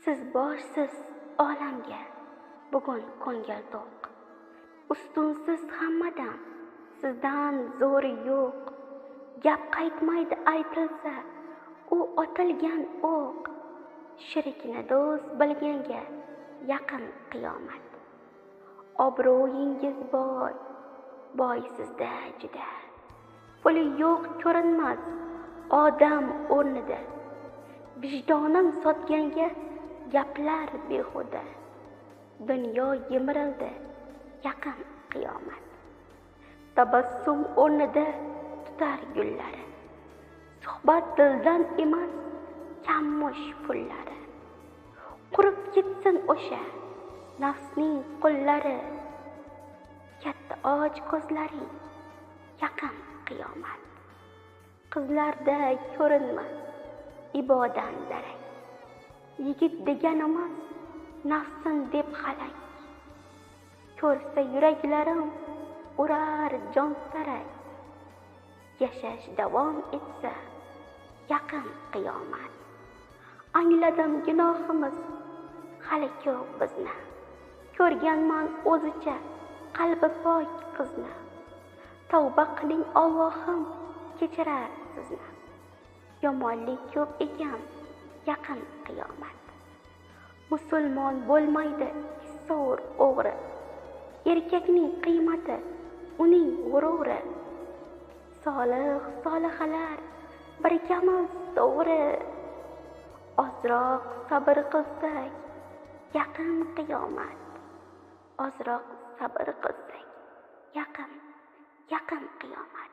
Siz boshsiz olamga bugun ko'ngil to'q. Ustunsiz hammadan, sizdan zo'ri yo'q. Gap qaytmaydi aytilsa, u otilgan o'q. Shirikni do'st bilganga yaqin qiyomat. Obro'yingiz boy sizda juda. Puli yo'q ko'rinmas odam o'rnida. Vijdonim sotganga gaplar behuda. Dunyo yemirildi, yaqin qiyomat. Tabassum o'rnida tutar gullari. Suhbat dildan emas, kammush pullari. Qurib ketsin o'sha nafsning qullari. Katta och ko'zlaring, yaqin qiyomat. Qizlarda ko'rinmas ibodan darak. Yigit deganimiz nafsin deb xalak. Ko'rsa yuraklarim urar jon sarak. Yashash davom etsa yaqin qiyomat. Angladim gunohimiz hali ko'p bizni. Ko'rganman o'zicha qalbi pok qizni. Tavba qiling Allohim kechirar sizni. Yomonlik ko'p ekan yaqin qiyomat. Musulmon bo'lmaydi hissovur o'g'ri. Erkakning qiymati uning g'ururi. Solih solihalar birgamiz to'g'ri. Ozroq sabr qilsak yaqin qiyomat. Ozroq sabr qilsak yaqin qiyomat.